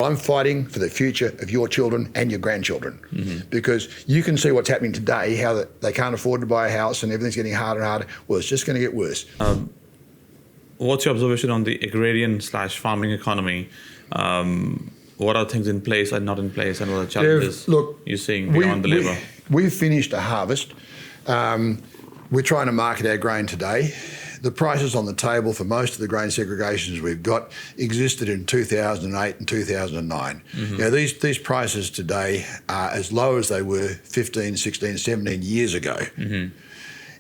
I'm fighting for the future of your children and your grandchildren, because you can see what's happening today, how they can't afford to buy a house and everything's getting harder and harder. Well, it's just going to get worse. What's your observation on the agrarian/farming economy? What are things in place and not in place, and what are the challenges you're seeing beyond the labour? We've finished a harvest. We're trying to market our grain today. The prices on the table for most of the grain segregations we've got existed in 2008 and 2009. These prices today are as low as they were 15, 16, 17 years ago.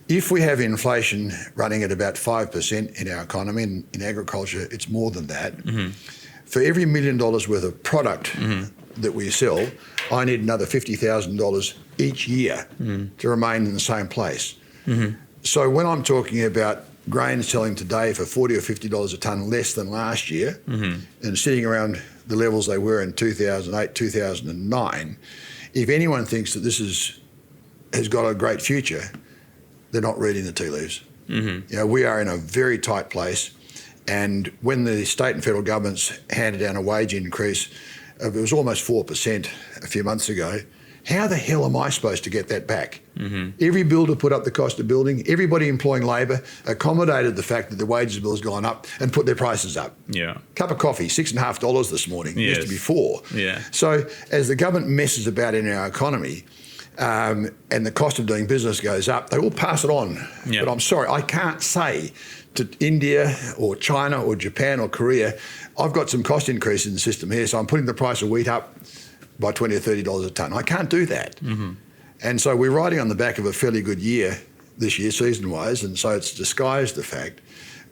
If we have inflation running at about 5% in our economy, and in agriculture it's more than that, for every $1 million worth of product that we sell, I need another $50,000 each year to remain in the same place. So when I'm talking about grain selling today for $40 or $50 a tonne less than last year, and sitting around the levels they were in 2008, 2009, if anyone thinks that this has got a great future, they're not reading the tea leaves. We are in a very tight place, and when the state and federal governments handed down a wage increase, it was almost 4% a few months ago. How the hell am I supposed to get that back? Every builder put up the cost of building. Everybody employing labour accommodated the fact that the wages bill has gone up and put their prices up. Cup of coffee, $6.50 this morning. It used to be $4. So as the government messes about in our economy, and the cost of doing business goes up, they will pass it on. But I'm sorry, I can't say to India or China or Japan or Korea, I've got some cost increase in the system here, so I'm putting the price of wheat up by $20 or $30 a tonne. I can't do that. And so we're riding on the back of a fairly good year this year, season-wise, and so it's disguised the fact.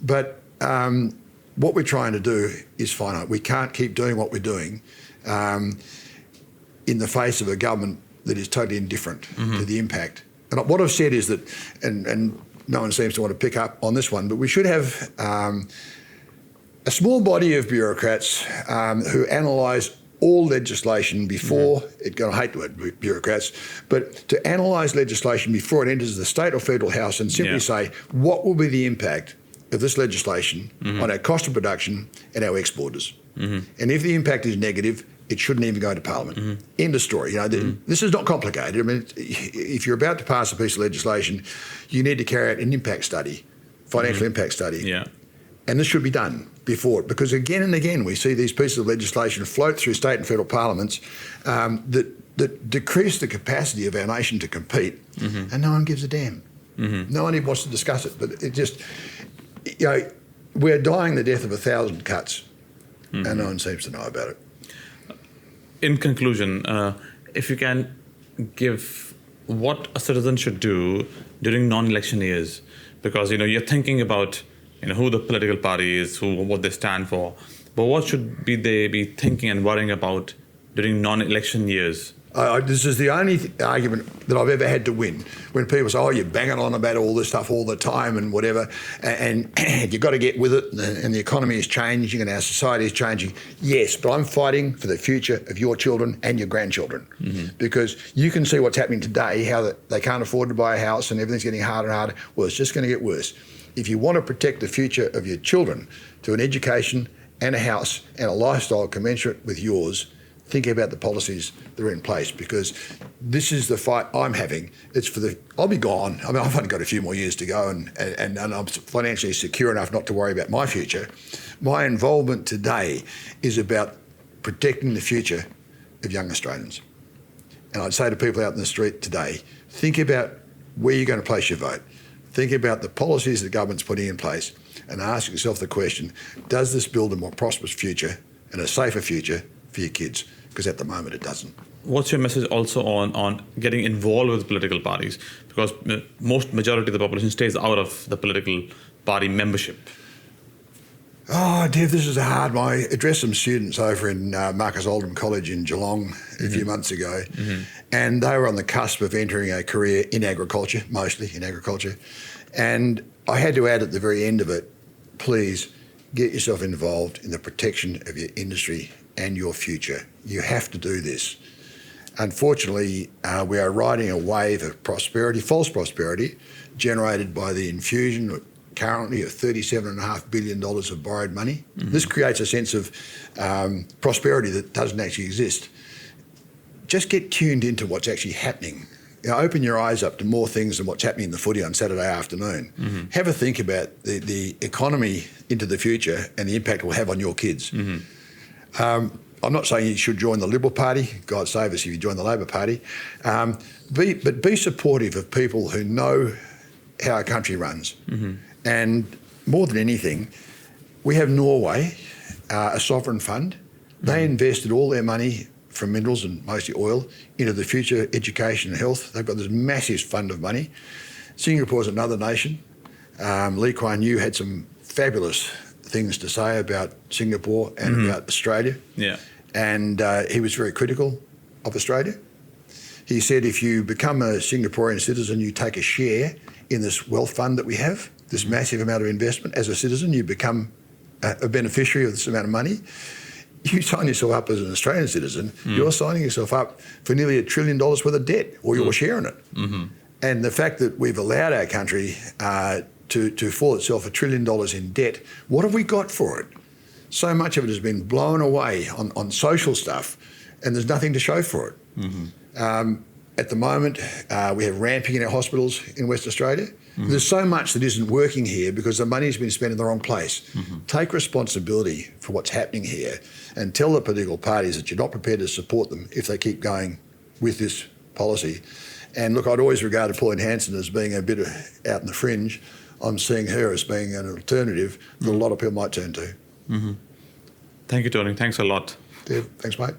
But what we're trying to do is finite. We can't keep doing what we're doing in the face of a government that is totally indifferent to the impact. And what I've said is that, and no one seems to want to pick up on this one, but we should have a small body of bureaucrats who analyse all legislation before I hate the word bureaucrats, but to analyse legislation before it enters the state or federal house and simply say, what will be the impact of this legislation on our cost of production and our exporters? And if the impact is negative, it shouldn't even go to Parliament. End of story. This is not complicated. I mean, if you're about to pass a piece of legislation, you need to carry out an impact study, financial impact study. And this should be done before it, because again and again we see these pieces of legislation float through state and federal parliaments that decrease the capacity of our nation to compete, and no one gives a damn. No one even wants to discuss it. But it just, we're dying the death of 1,000 cuts, and no one seems to know about it. In conclusion, if you can give what a citizen should do during non-election years, because you're thinking about who the political party is, what they stand for, but what should they be thinking and worrying about during non-election years? This is the only argument that I've ever had to win. When people say, you're banging on about all this stuff all the time and whatever, and you've got to get with it, and the economy is changing and our society is changing. Yes, but I'm fighting for the future of your children and your grandchildren, because you can see what's happening today, how they can't afford to buy a house and everything's getting harder and harder. Well, it's just going to get worse. If you want to protect the future of your children to an education and a house and a lifestyle commensurate with yours, think about the policies that are in place, because this is the fight I'm having. I'll be gone. I mean, I've only got a few more years to go, and I'm financially secure enough not to worry about my future. My involvement today is about protecting the future of young Australians. And I'd say to people out in the street today, think about where you're going to place your vote. Think about the policies the government's putting in place, and ask yourself the question, does this build a more prosperous future and a safer future for your kids? Because at the moment it doesn't. What's your message also on getting involved with political parties? Because majority of the population stays out of the political party membership. Oh, Dev, this is a hard one. I addressed some students over in Marcus Oldham College in Geelong a few months ago, and they were on the cusp of entering a career in agriculture, mostly in agriculture. And I had to add at the very end of it, please get yourself involved in the protection of your industry and your future. You have to do this. Unfortunately, we are riding a wave of prosperity, false prosperity, generated by the infusion currently of $37.5 billion of borrowed money. This creates a sense of prosperity that doesn't actually exist. Just get tuned into what's actually happening. Open your eyes up to more things than what's happening in the footy on Saturday afternoon. Have a think about the economy into the future and the impact it will have on your kids. I'm not saying you should join the Liberal Party. God save us if you join the Labor Party. But be supportive of people who know how our country runs. And more than anything, we have Norway, a sovereign fund. They invested all their money from minerals and mostly oil into the future education and health. They've got this massive fund of money. Singapore's another nation. Lee Kuan Yew had some fabulous things to say about Singapore and about Australia. Yeah. And he was very critical of Australia. He said if you become a Singaporean citizen, you take a share in this wealth fund that we have, this massive amount of investment. As a citizen, you become a beneficiary of this amount of money. You sign yourself up as an Australian citizen, you're signing yourself up for nearly $1 trillion worth of debt, or you're sharing it. And the fact that we've allowed our country to fall itself $1 trillion in debt, what have we got for it? So much of it has been blown away on social stuff, and there's nothing to show for it. At the moment, we have ramping in our hospitals in West Australia. There's so much that isn't working here because the money's been spent in the wrong place. Take responsibility for what's happening here and tell the political parties that you're not prepared to support them if they keep going with this policy. And look, I'd always regarded Pauline Hanson as being a bit out in the fringe. I'm seeing her as being an alternative that a lot of people might turn to. Thank you, Tony. Thanks a lot. Yeah, thanks, mate.